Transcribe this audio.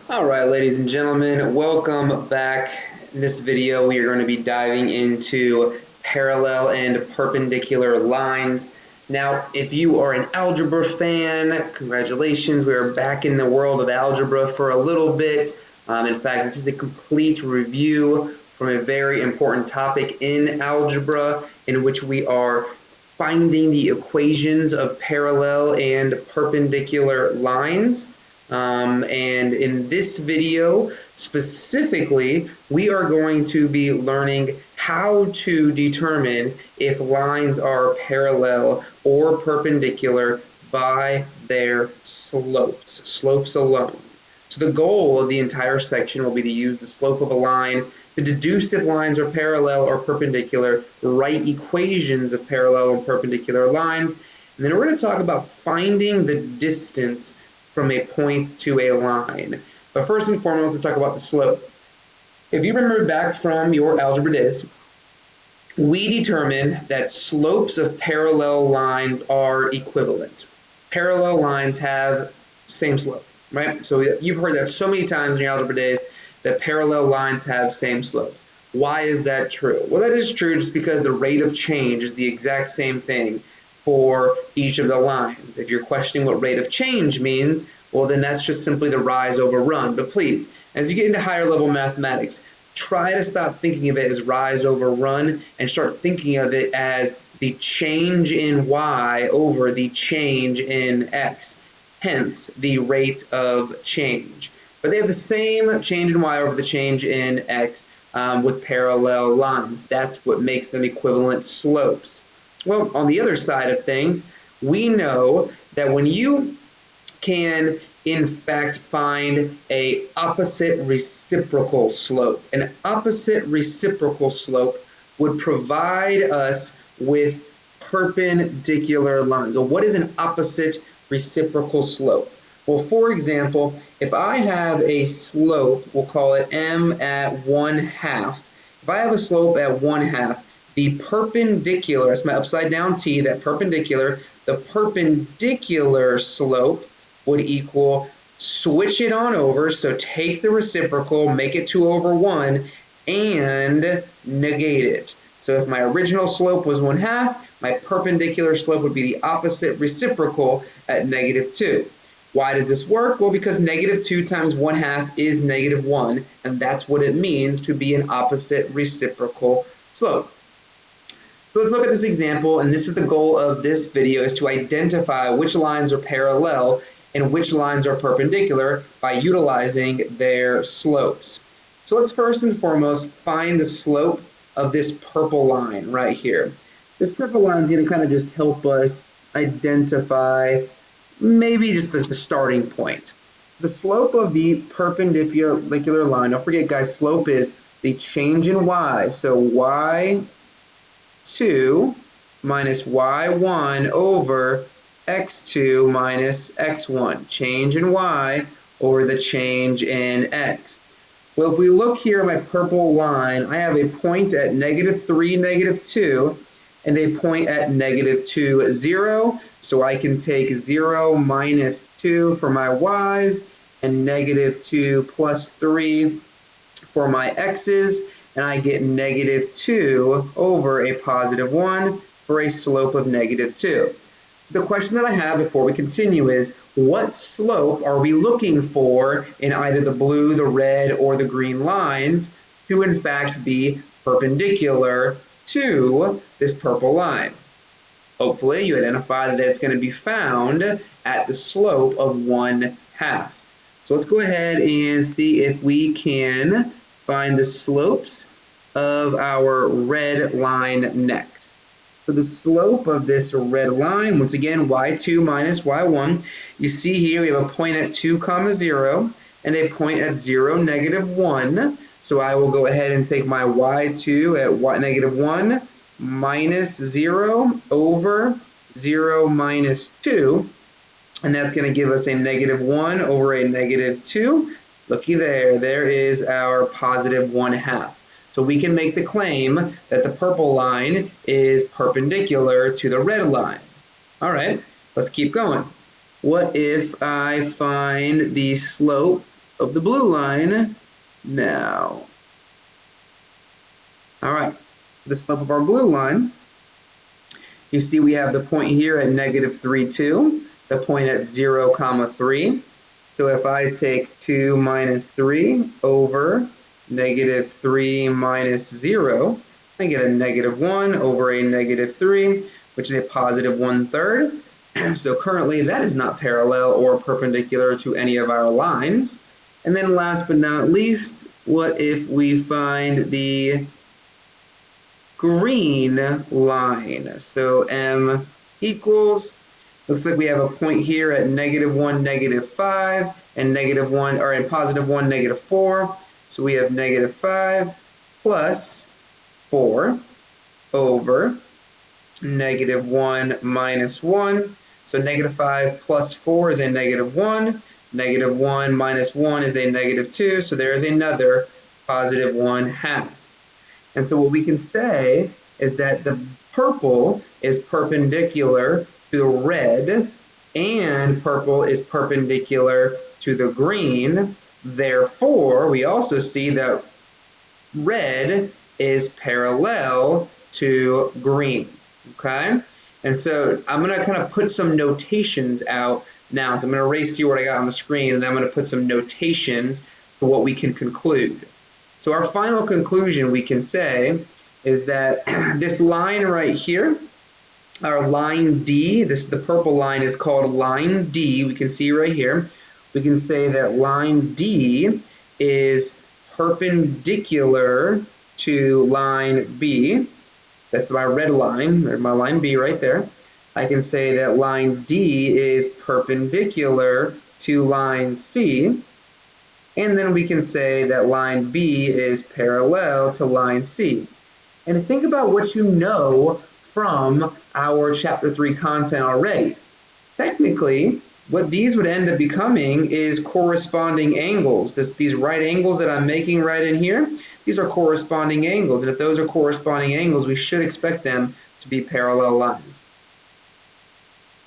All right, ladies and gentlemen, welcome back. In this video, we are going to be diving into parallel and perpendicular lines. Now, if you are an algebra fan, congratulations. We are back in the world of algebra for a little bit. In fact, this is a complete review from a very important topic in algebra in which we are finding the equations of parallel and perpendicular lines. And in this video specifically, we are going to be learning how to determine if lines are parallel or perpendicular by their slopes alone. So the goal of the entire section will be to use the slope of a line to deduce if lines are parallel or perpendicular, write equations of parallel and perpendicular lines, and then we're going to talk about finding the distance from a point to a line. But first and foremost, let's talk about the slope. If you remember back from your algebra days, we determined that slopes of parallel lines are equivalent. Parallel lines have same slope, right? So you've heard that so many times in your algebra days that parallel lines have same slope. Why is that true? Well, that is true just because the rate of change is the exact same thing for each of the lines. If you're questioning what rate of change means, well, then that's just simply the rise over run. But please, as you get into higher level mathematics, try to stop thinking of it as rise over run and start thinking of it as the change in y over the change in x, hence the rate of change. But they have the same change in y over the change in x with parallel lines. That's what makes them equivalent slopes. Well, on the other side of things, we know that when you can in fact find a opposite reciprocal slope. An opposite reciprocal slope would provide us with perpendicular lines. So what is an opposite reciprocal slope? Well, for example, if I have a slope, we'll call it m at 1/2. If I have a slope at 1/2, the perpendicular, that's my upside down t, that perpendicular, the perpendicular slope would equal, switch it on over, so take the reciprocal, make it 2 over 1, and negate it. So if my original slope was 1/2, my perpendicular slope would be the opposite reciprocal at -2. Why does this work? Well, because -2 times 1/2 is -1, and that's what it means to be an opposite reciprocal slope. So let's look at this example, and this is the goal of this video, is to identify which lines are parallel and which lines are perpendicular by utilizing their slopes. So let's first and foremost find the slope of this purple line right here. This purple line is going to kind of just help us identify maybe just the starting point. The slope of the perpendicular line, don't forget guys, slope is the change in y, so y2 minus y1 over x2 minus x1, change in y over the change in x. Well, if we look here at my purple line, I have a point at -3, -2, and a point at -2, 0. So I can take 0 minus 2 for my y's and -2 plus 3 for my x's, and I get -2 over a positive 1 for a slope of -2. The question that I have before we continue is, what slope are we looking for in either the blue, the red, or the green lines to in fact be perpendicular to this purple line? Hopefully you identify that it's going to be found at the slope of 1/2. So let's go ahead and see if we can find the slopes of our red line next. So the slope of this red line, once again, y2 minus y1. You see here we have a point at 2, 0 and a point at 0, -1. So I will go ahead and take my y2 at -1 minus 0 over 0 minus 2. And that's going to give us a -1 over a -2. Looky there, there is our positive 1/2. So we can make the claim that the purple line is perpendicular to the red line. All right, let's keep going. What if I find the slope of the blue line now. All right, the slope of our blue line, you see we have the point here at -3, 2, the point at 0, 3. So if I take 2 minus 3 over -3 minus 0, I get a -1 over a -3, which is a positive 1/3. So currently that is not parallel or perpendicular to any of our lines. And then last but not least, what if we find the green line? So M equals, looks like we have a point here at -1, -5, and -1, or in +1, -4. So we have -5 plus 4 over -1 minus 1. So -5 plus 4 is a -1. -1 minus 1 is a -2. So there is another positive 1/2. And so what we can say is that the purple is perpendicular to the red, and purple is perpendicular to the green. Therefore, we also see that red is parallel to green, okay? And so I'm going to kind of put some notations out now. So I'm going to erase here what I got on the screen, and then I'm going to put some notations for what we can conclude. So our final conclusion we can say is that this line right here, our line D, this is the purple line, is called line D. We can see right here. We can say that line D is perpendicular to line B. That's my red line, or my line B right there. I can say that line D is perpendicular to line C. And then we can say that line B is parallel to line C. And think about what you know from our Chapter 3 content already. Technically, what these would end up becoming is corresponding angles. These right angles that I'm making right in here, these are corresponding angles. And if those are corresponding angles, we should expect them to be parallel lines.